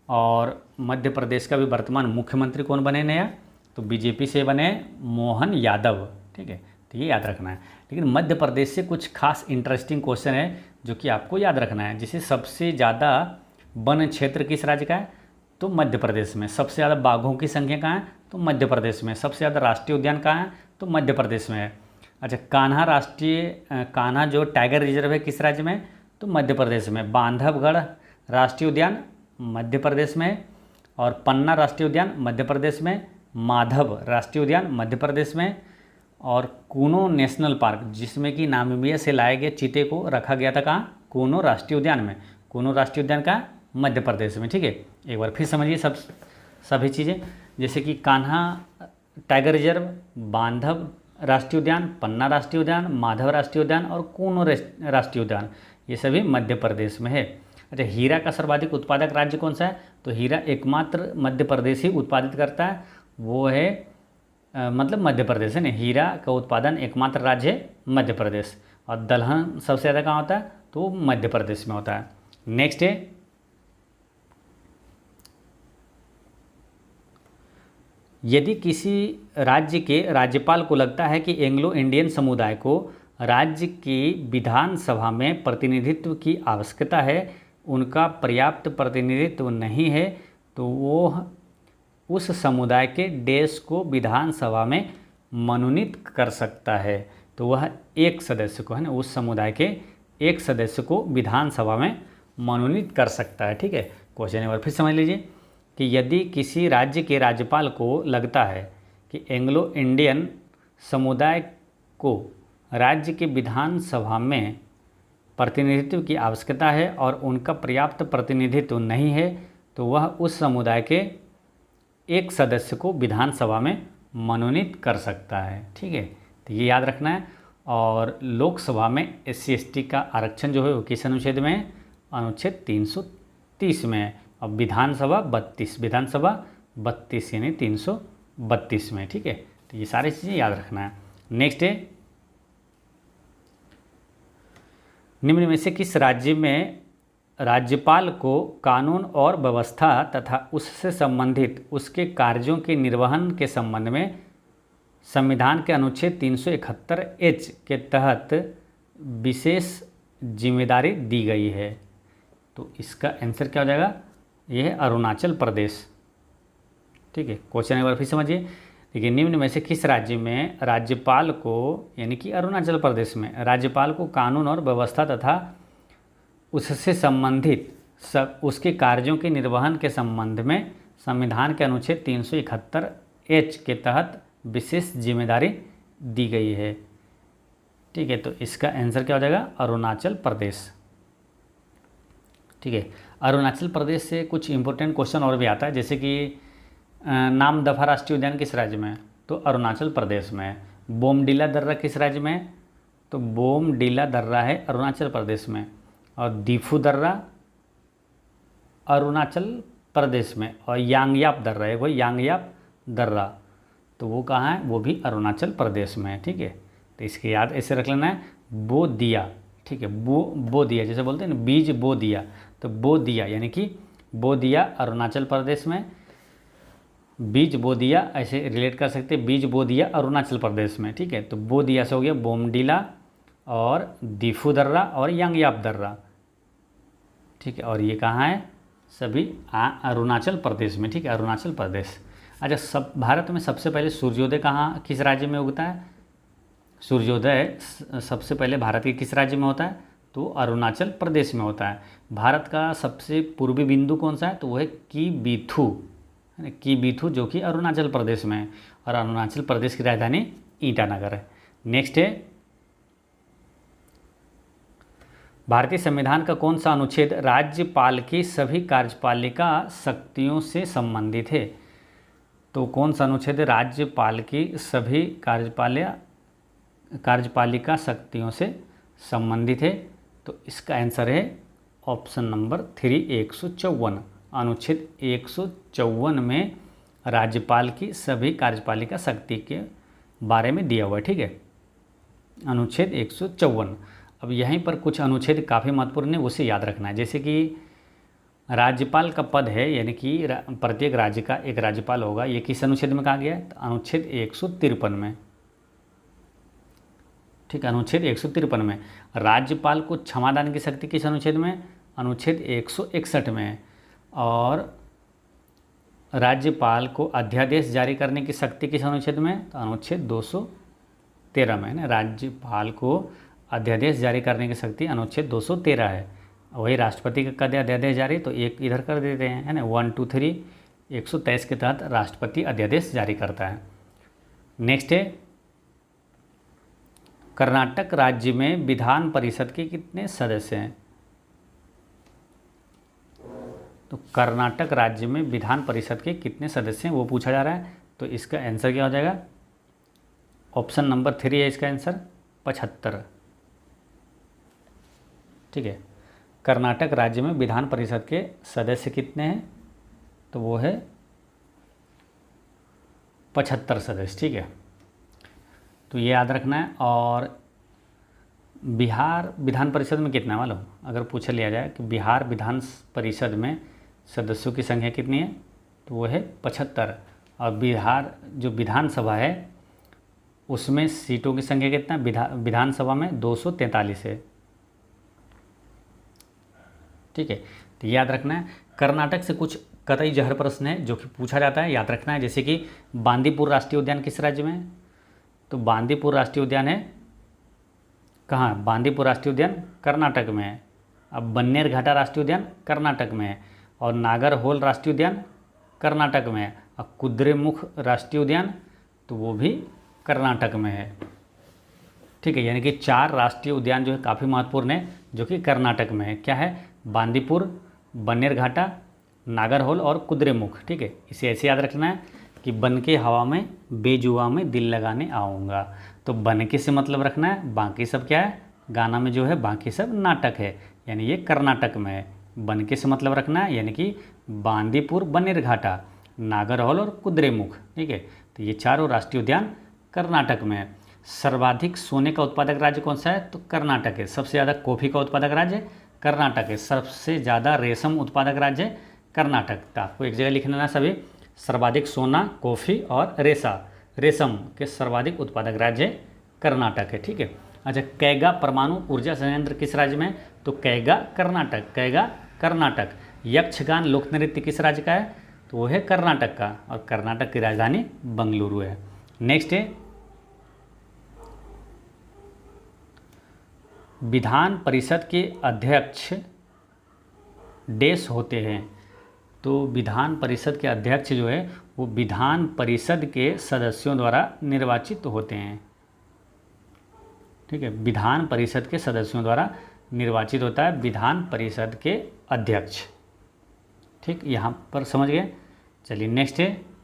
और मध्य प्रदेश का भी वर्तमान मुख्यमंत्री कौन बने नया? तो बीजेपी से बने मोहन यादव, ठीक है। तो तो ये याद रखना है। लेकिन मध्य प्रदेश से कुछ खास इंटरेस्टिंग क्वेश्चन है जो कि आपको याद रखना है। जैसे सबसे ज़्यादा वन क्षेत्र किस राज्य का है, तो मध्य प्रदेश में। सबसे ज़्यादा बाघों की संख्या कहाँ है, तो मध्य प्रदेश में। सबसे ज़्यादा राष्ट्रीय उद्यान कहाँ है, तो मध्य प्रदेश में है। अच्छा, कान्हा जो टाइगर रिजर्व है किस राज्य में है, तो मध्य प्रदेश में। बांधवगढ़ राष्ट्रीय उद्यान मध्य प्रदेश में। और पन्ना राष्ट्रीय उद्यान मध्य प्रदेश में। माधव राष्ट्रीय उद्यान मध्य प्रदेश में। और कूनो नेशनल पार्क, जिसमें कि नामीबिया से लाए गए चीते को रखा गया था कहाँ, कूनो राष्ट्रीय उद्यान में। कूनो राष्ट्रीय उद्यान कहाँ, मध्य प्रदेश में। ठीक है, एक बार फिर समझिए सभी चीज़ें। जैसे कि कान्हा टाइगर रिजर्व, बांधव राष्ट्रीय उद्यान, पन्ना राष्ट्रीय उद्यान, माधव राष्ट्रीय उद्यान और कूनो राष्ट्रीय उद्यान, ये सभी मध्य प्रदेश में है। अच्छा, हीरा का सर्वाधिक उत्पादक राज्य कौन सा है, तो हीरा एकमात्र मध्य प्रदेश ही उत्पादित करता है, वो है मतलब मध्य प्रदेश है ना। हीरा का उत्पादन एकमात्र राज्य है मध्य प्रदेश। और दलहन सबसे ज़्यादा कहाँ होता है, तो मध्य प्रदेश में होता है। नेक्स्ट है, यदि किसी राज्य के राज्यपाल को लगता है कि एंग्लो इंडियन समुदाय को राज्य की विधानसभा में प्रतिनिधित्व की आवश्यकता है, उनका पर्याप्त प्रतिनिधित्व नहीं है, तो वो उस समुदाय के देश को विधानसभा में मनोनीत कर सकता है। तो वह एक सदस्य को, है ना, उस समुदाय के एक सदस्य को विधानसभा में मनोनीत कर सकता है। ठीक है, क्वेश्चन एक बार फिर समझ लीजिए कि यदि किसी राज्य के राज्यपाल को लगता है कि एंग्लो इंडियन समुदाय को राज्य के विधानसभा में प्रतिनिधित्व की आवश्यकता है और उनका पर्याप्त प्रतिनिधित्व नहीं है, तो वह उस समुदाय के एक सदस्य को विधानसभा में मनोनीत कर सकता है। ठीक है, तो ये याद रखना है। और लोकसभा में SC/ST का आरक्षण जो है वो किस अनुच्छेद में है, अनुच्छेद 330 में है। और विधानसभा 32 यानी 332 में। ठीक है, तो ये सारी चीज़ें याद रखना है। नेक्स्ट है, निम्न में से किस राज्य में राज्यपाल को कानून और व्यवस्था तथा उससे संबंधित उसके कार्यों के निर्वहन के संबंध में संविधान के अनुच्छेद 371H के तहत विशेष जिम्मेदारी दी गई है, तो इसका आंसर क्या हो जाएगा, यह है अरुणाचल प्रदेश। ठीक है, क्वेश्चन एक बार फिर समझिए। देखिए, निम्न में से किस राज्य में राज्यपाल को, यानी कि अरुणाचल प्रदेश में, राज्यपाल को कानून और व्यवस्था तथा उससे संबंधित उसके कार्यों के निर्वहन के संबंध में संविधान के अनुच्छेद 371H के तहत विशेष जिम्मेदारी दी गई है। ठीक है, तो इसका आंसर क्या हो जाएगा, अरुणाचल प्रदेश। ठीक है, अरुणाचल प्रदेश से कुछ इंपॉर्टेंट क्वेश्चन और भी आता है, जैसे कि नाम दफा राष्ट्रीय उद्यान किस राज्य में है, तो अरुणाचल प्रदेश में है। बोमडिला दर्रा किस राज्य में है, तो बोमडिला दर्रा है अरुणाचल प्रदेश में। और दीफू दर्रा अरुणाचल प्रदेश में। और यांगयाप दर्रा है, वही यांगयाप दर्रा, तो वो कहाँ है, वो भी अरुणाचल प्रदेश में है। ठीक है, तो इसके याद ऐसे रख लेना है, बो दिया। ठीक है, बो दिया, जैसे बोलते हैं ना बीज बो दिया, तो बो दिया यानी कि बो दिया अरुणाचल प्रदेश में, बीज बो दिया ऐसे रिलेट कर सकते हैं, बीज बो दिया अरुणाचल प्रदेश में। ठीक है, तो बो दिया से हो गया बोमडिला और दीफू दर्रा और यांगयाप दर्रा। ठीक है, और ये कहाँ है, सभी अरुणाचल प्रदेश में। ठीक है, अरुणाचल प्रदेश। अच्छा, भारत में सबसे पहले सूर्योदय कहाँ, किस राज्य में उगता है, सूर्योदय सबसे पहले भारत के किस राज्य में होता है, तो अरुणाचल प्रदेश में होता है। भारत का सबसे पूर्वी बिंदु कौन सा है, तो वह है कीबीथू, कीबीथू, जो कि अरुणाचल प्रदेश में है। और अरुणाचल प्रदेश की राजधानी ईटानगर है। नेक्स्ट है, भारतीय संविधान का कौन सा अनुच्छेद राज्यपाल की सभी कार्यपालिका शक्तियों से संबंधित है, तो कौन सा अनुच्छेद राज्यपाल की सभी कार्यपालिका शक्तियों से संबंधित है, तो इसका आंसर है ऑप्शन नंबर 3 154। अनुच्छेद 154 में राज्यपाल की सभी कार्यपालिका शक्ति के बारे में दिया हुआ है। ठीक है, अनुच्छेद 154। अब यहीं पर कुछ अनुच्छेद काफ़ी महत्वपूर्ण है, उसे याद रखना है। जैसे कि राज्यपाल का पद है, यानी कि प्रत्येक राज्य का एक राज्यपाल होगा, ये किस अनुच्छेद में कहा गया है, तो अनुच्छेद 153 में। ठीक है, अनुच्छेद 153 में। राज्यपाल को क्षमादान की शक्ति किस अनुच्छेद में? अनुच्छेद 161 में। और राज्यपाल को अध्यादेश जारी करने की शक्ति किस अनुच्छेद में? तो अनुच्छेद 213 में है ना। राज्यपाल को अध्यादेश जारी करने की शक्ति अनुच्छेद 213 है। वही राष्ट्रपति का कद अध्यादेश जारी, तो एक इधर कर देते हैं, है ना। 1 2 3 123 के तहत राष्ट्रपति अध्यादेश जारी करता है। नेक्स्ट है, कर्नाटक राज्य में विधान परिषद के कितने सदस्य हैं? तो कर्नाटक राज्य में विधान परिषद के कितने सदस्य हैं वो पूछा जा रहा है। तो इसका आंसर क्या हो जाएगा? ऑप्शन नंबर 3 है इसका आंसर, 75। ठीक है, कर्नाटक राज्य में विधान परिषद के सदस्य कितने हैं? तो वो है 75 सदस्य। ठीक है, तो ये याद रखना है। और बिहार विधान परिषद में कितना है मालूम? अगर पूछ लिया जाए कि बिहार विधान परिषद में सदस्यों की संख्या कितनी है, तो वो है 75। और बिहार जो विधानसभा है उसमें सीटों की संख्या कितना? विधानसभा में 243 है। ठीक है, तो याद रखना है। कर्नाटक से कुछ कतई जहर प्रश्न है जो कि पूछा जाता है, याद रखना है। जैसे कि बांदीपुर राष्ट्रीय उद्यान किस राज्य में है? तो बांदीपुर राष्ट्रीय उद्यान है कहाँ? बांदीपुर राष्ट्रीय उद्यान कर्नाटक में है। अब बन्नेरघाटा राष्ट्रीय उद्यान कर्नाटक में है। और नागरहोल राष्ट्रीय उद्यान कर्नाटक में है। और कुद्रेमुख राष्ट्रीय उद्यान तो वो भी कर्नाटक में है। ठीक है, यानी कि 4 राष्ट्रीय उद्यान जो है काफ़ी महत्वपूर्ण है जो कि कर्नाटक में है। क्या है? बांदीपुर, बन्नेरघाटा, नागरहोल और कुद्रेमुख। ठीक है, इसे ऐसे याद रखना है कि बन के हवा में बेजुआ में दिल लगाने आऊँगा। तो बन के से मतलब रखना है, बाकी सब क्या है? गाना में जो है बाकी सब नाटक है, यानी ये कर्नाटक में है। बन के से मतलब रखना है, यानी कि बांदीपुर, बन्नेरघाटा, नागरहोल और कुद्रेमुख। ठीक है, तो ये चारों राष्ट्रीय उद्यान कर्नाटक में है। सर्वाधिक सोने का उत्पादक राज्य कौन सा है? तो कर्नाटक है। सबसे ज़्यादा कॉफ़ी का उत्पादक राज्य कर्नाटक है। सबसे ज़्यादा रेशम उत्पादक राज्य कर्नाटक। तो आपको एक जगह लिख लेना सभी, सर्वाधिक सोना, कॉफ़ी और रेशम के सर्वाधिक उत्पादक राज्य कर्नाटक है। ठीक है, अच्छा, कैगा परमाणु ऊर्जा संयंत्र किस राज्य में? तो कैगा कर्नाटक। यक्षगान लोक नृत्य किस राज्य का है? तो वो है कर्नाटक का। और कर्नाटक की राजधानी बंगलुरु है। नेक्स्ट है, विधान परिषद के अध्यक्ष देश होते हैं। तो विधान परिषद के अध्यक्ष जो है वो विधान परिषद के सदस्यों द्वारा निर्वाचित होते हैं। ठीक है, विधान परिषद के सदस्यों द्वारा निर्वाचित होता है विधान परिषद के अध्यक्ष। ठीक, यहाँ पर समझ गए। चलिए नेक्स्ट है,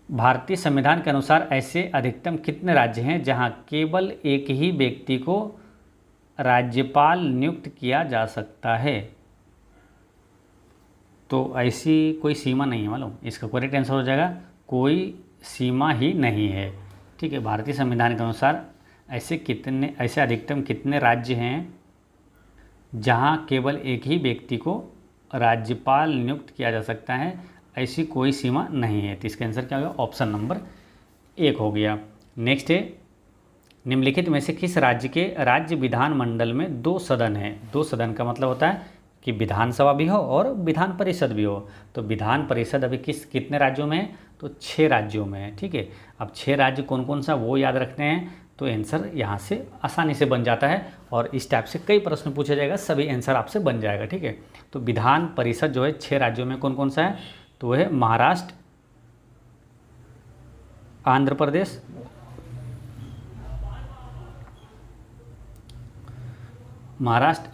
भारतीय संविधान के अनुसार ऐसे अधिकतम कितने राज्य हैं जहां केवल एक ही व्यक्ति को राज्यपाल नियुक्त किया जा सकता है? तो ऐसी कोई सीमा नहीं है मालूम। इसका करेक्ट आंसर हो जाएगा कोई सीमा ही नहीं है। ठीक है, भारतीय संविधान के अनुसार ऐसे अधिकतम कितने राज्य हैं जहां केवल एक ही व्यक्ति को राज्यपाल नियुक्त किया जा सकता है? ऐसी कोई सीमा नहीं है। तो इसका आंसर क्या होगा? ऑप्शन नंबर 1 हो गया। नेक्स्ट है, निम्नलिखित में से किस राज्य के राज्य विधानमंडल में 2 सदन हैं? 2 सदन का मतलब होता है कि विधानसभा भी हो और विधान परिषद भी हो। तो विधान परिषद अभी कितने राज्यों में है? तो 6 राज्यों में है। ठीक है, अब 6 राज्य कौन कौन सा वो याद रखते हैं तो आंसर यहाँ से आसानी से बन जाता है। और इस टाइप से कई प्रश्न पूछा जाएगा, सभी आंसर आपसे बन जाएगा। ठीक है, तो विधान परिषद जो है 6 राज्यों में कौन कौन सा है? तो वह है महाराष्ट्र, आंध्र प्रदेश,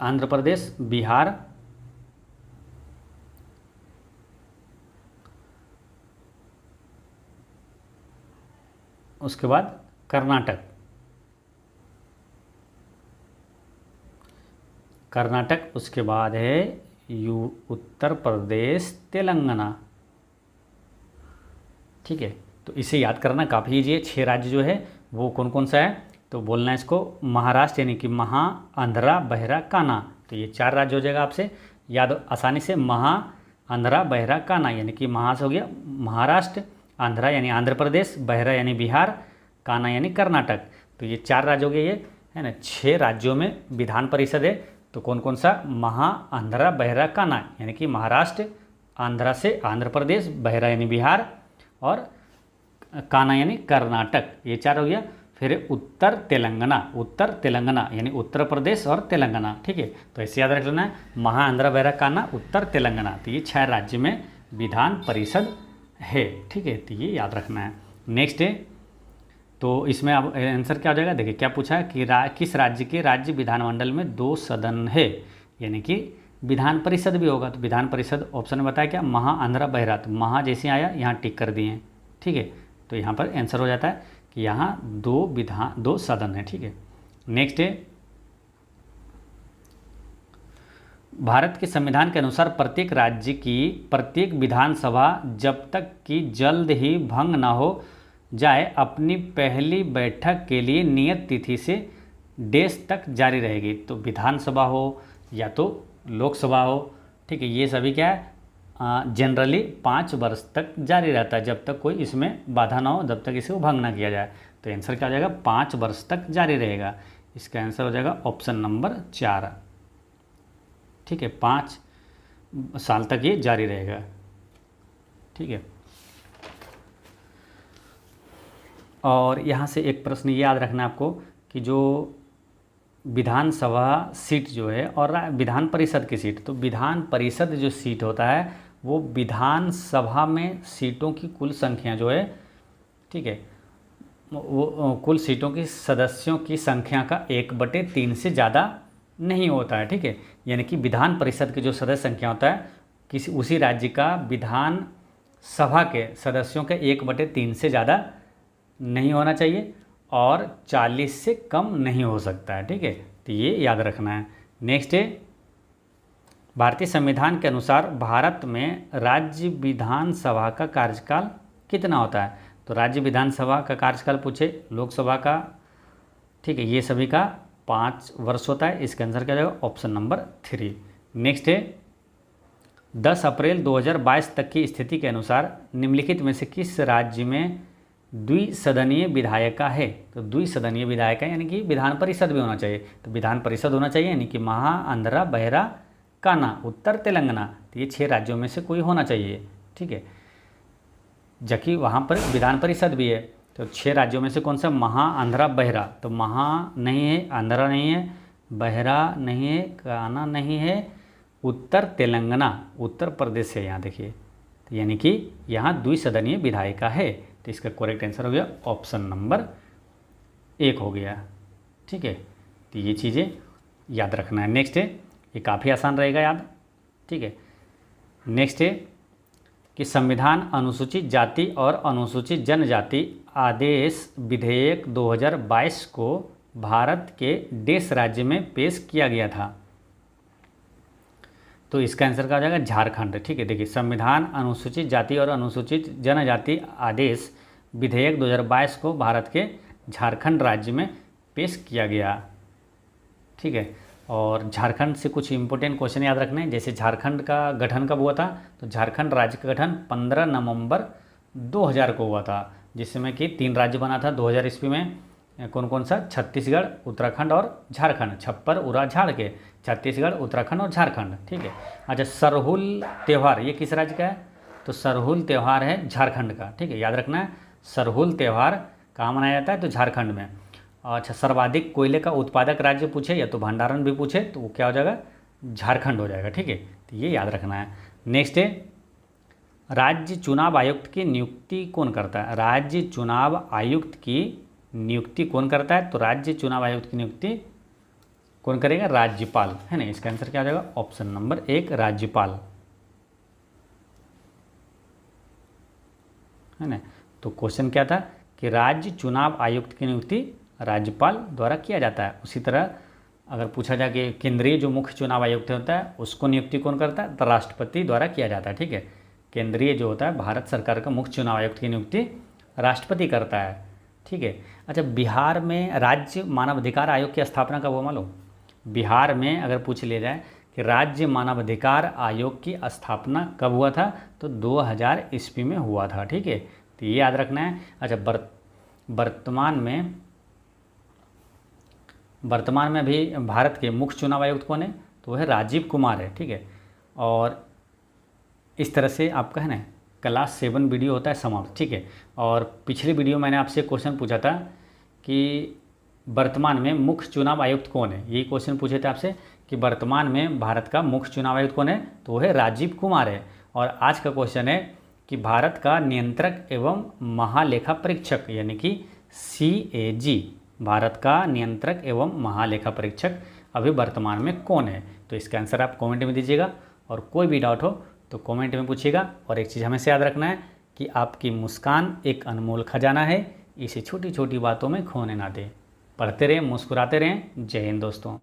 आंध्र प्रदेश, बिहार, उसके बाद कर्नाटक, उसके बाद है उत्तर प्रदेश, तेलंगाना। ठीक है, तो इसे याद करना काफ़ी ईजी है। 6 राज्य जो है वो कौन कौन सा है? तो बोलना है इसको महाराष्ट्र, यानी कि महा, आंध्रा, बहरा, काना। तो ये 4 राज्य हो जाएगा आपसे याद आसानी से। महा, आंध्रा, बहरा, काना, यानी कि महा से हो गया महाराष्ट्र, आंध्रा यानी आंध्र प्रदेश, बहरा यानी बिहार, काना यानी कर्नाटक। तो ये 4 राज्य हो गए, ये है ना। 6 राज्यों में विधान परिषद है, तो कौन कौन सा? महा, आंध्रा, बहरा, काना यानी कि महाराष्ट्र, आंध्रा से आंध्र प्रदेश, बहरा यानी बिहार और काना यानी कर्नाटक, ये 4 हो गया। फिर उत्तर तेलंगाना यानी उत्तर प्रदेश और तेलंगाना, ठीक है। तो ऐसे याद रख लेना है, महा, आंध्रा, बहरा, काना, उत्तर तेलंगाना। तो ये 6 राज्य में विधान परिषद है, ठीक है। तो ये याद रखना है। नेक्स्ट है, तो इसमें अब आंसर क्या हो जाएगा? देखिए क्या पूछा है कि किस राज्य के राज्य विधानमंडल में 2 सदन है, यानी कि विधान परिषद भी होगा। तो विधान परिषद ऑप्शन में बताया क्या? महा, आंध्रा, बहरा। तो महा जैसे आया यहाँ टिक कर दिए, ठीक है। तो यहाँ पर आंसर हो जाता है कि यहाँ 2 सदन है, ठीक है। नेक्स्ट है, भारत के संविधान के अनुसार प्रत्येक राज्य की प्रत्येक विधानसभा जब तक कि जल्द ही भंग न हो जाए अपनी पहली बैठक के लिए नियत तिथि से डेज तक जारी रहेगी। तो विधानसभा हो या तो लोकसभा हो, ठीक है, ये सभी क्या है? जनरली 5 वर्ष तक जारी रहता है, जब तक कोई इसमें बाधा ना हो, जब तक इसे भंग ना किया जाए। तो आंसर क्या हो जाएगा? 5 वर्ष तक जारी रहेगा। इसका आंसर हो जाएगा ऑप्शन नंबर 4, ठीक है। 5 साल तक ये जारी रहेगा, ठीक है। और यहाँ से एक प्रश्न ये याद रखना आपको कि जो विधानसभा सीट जो है और विधान परिषद की सीट, तो विधान परिषद जो सीट होता है वो विधानसभा में सीटों की कुल संख्या जो है, ठीक है, वो कुल सीटों की सदस्यों की संख्या का 1/3 से ज़्यादा नहीं होता है, ठीक है। यानी कि विधान परिषद की जो सदस्य संख्या होता है किसी उसी राज्य का विधान सभा के सदस्यों के 1/3 से ज़्यादा नहीं होना चाहिए और 40 से कम नहीं हो सकता है, ठीक है। तो ये याद रखना है। नेक्स्ट है, भारतीय संविधान के अनुसार भारत में राज्य विधानसभा का कार्यकाल कितना होता है? तो राज्य विधानसभा का कार्यकाल पूछे, लोकसभा का, ठीक है, ये सभी का 5 वर्ष होता है। इसका आंसर क्या जाएगा? Option number 3। नेक्स्ट है, 10 अप्रैल 2022 तक की स्थिति के अनुसार निम्नलिखित में से किस राज्य में द्विसदनीय विधायिका है? तो द्विसदनीय विधायिका यानी कि विधान परिषद भी होना चाहिए। तो विधान परिषद होना चाहिए यानी कि महा, आंध्रा, बहरा, काना, उत्तर तेलंगाना। तो ये 6 राज्यों में से कोई होना चाहिए, ठीक है। जबकि वहाँ पर विधान परिषद भी है। तो 6 राज्यों में से कौन सा? महा, आंध्रा, बहरा। तो महा नहीं है, आंध्रा नहीं है, बहरा नहीं है, काना नहीं है, उत्तर तेलंगाना, उत्तर प्रदेश है यहाँ देखिए। तो यानी कि यहाँ द्विसदनीय विधायिका है। तो इसका करेक्ट आंसर हो गया ऑप्शन नंबर 1 हो गया, ठीक है। तो ये चीज़ें याद रखना है। नेक्स्ट है, ये काफ़ी आसान रहेगा याद, ठीक है। नेक्स्ट है कि संविधान अनुसूचित जाति और अनुसूचित जनजाति आदेश विधेयक 2022 को भारत के देश राज्य में पेश किया गया था। तो इसका आंसर क्या हो जाएगा? झारखंड, ठीक है। देखिए, संविधान अनुसूचित जाति और अनुसूचित जनजाति आदेश विधेयक 2022 को भारत के झारखंड राज्य में पेश किया गया, ठीक है। और झारखंड से कुछ इंपॉर्टेंट क्वेश्चन याद रखने हैं। जैसे झारखंड का गठन कब हुआ था? तो झारखंड राज्य का गठन 15 नवंबर 2000 को हुआ था, जिसमें कि 3 राज्य बना था 2000 ईस्वी में। कौन कौन सा? छत्तीसगढ़, उत्तराखंड और झारखंड। छप्पर उड़ा झाड़ के, छत्तीसगढ़, उत्तराखंड और झारखंड, ठीक है। अच्छा, सरहुल त्यौहार ये किस राज्य का है? तो सरहुल त्यौहार है झारखंड का, ठीक है, याद रखना है। सरहुल त्यौहार कहाँ मनाया जाता है? तो झारखंड में। अच्छा, सर्वाधिक कोयले का उत्पादक राज्य पूछे या तो भंडारण भी पूछे तो वो क्या हो जाएगा? झारखंड हो जाएगा, ठीक है। तो ये याद रखना है। नेक्स्ट है, राज्य चुनाव आयुक्त की नियुक्ति कौन करता है? राज्य चुनाव आयुक्त की नियुक्ति कौन करता है? तो राज्य चुनाव आयुक्त की नियुक्ति कौन करेगा? राज्यपाल, है ना। इसका आंसर क्या हो जाएगा? ऑप्शन नंबर 1 राज्यपाल, है ना। तो क्वेश्चन क्या था कि राज्य चुनाव आयुक्त की नियुक्ति राज्यपाल द्वारा किया जाता है। उसी तरह अगर पूछा जाए कि केंद्रीय जो मुख्य चुनाव आयुक्त होता है उसको नियुक्ति कौन करता है? तो राष्ट्रपति द्वारा किया जाता है, ठीक है। केंद्रीय जो होता है भारत सरकार का मुख्य चुनाव आयुक्त की नियुक्ति राष्ट्रपति करता है, ठीक है। अच्छा, बिहार में राज्य मानवाधिकार आयोग की स्थापना कब हुआ मालूम? बिहार में अगर पूछ लिया जाए कि राज्य मानवाधिकार आयोग की स्थापना कब हुआ था? तो 2000 ईस्वी में हुआ था, ठीक है। तो ये याद रखना है। अच्छा, वर्तमान में भी भारत के मुख्य चुनाव आयुक्त कौन है? तो वह राजीव कुमार है। ठीक है, और इस तरह से आपका है ना क्लास 7 वीडियो होता है समाप्त। ठीक है, और पिछली वीडियो मैंने आपसे क्वेश्चन पूछा था कि वर्तमान में मुख्य चुनाव आयुक्त कौन है। यही क्वेश्चन पूछे थे आपसे कि वर्तमान में भारत का मुख्य चुनाव आयुक्त कौन है? तो वह राजीव कुमार है। और आज का क्वेश्चन है कि भारत का नियंत्रक एवं महालेखा परीक्षक यानी कि CAG, भारत का नियंत्रक एवं महालेखा परीक्षक अभी वर्तमान में कौन है? तो इसका आंसर आप कमेंट में दीजिएगा, और कोई भी डाउट हो तो कमेंट में पूछिएगा। और एक चीज़ हमेशा याद रखना है कि आपकी मुस्कान एक अनमोल खजाना है, इसे छोटी छोटी बातों में खोने ना दें। पढ़ते रहें, मुस्कुराते रहें। जय हिंद दोस्तों।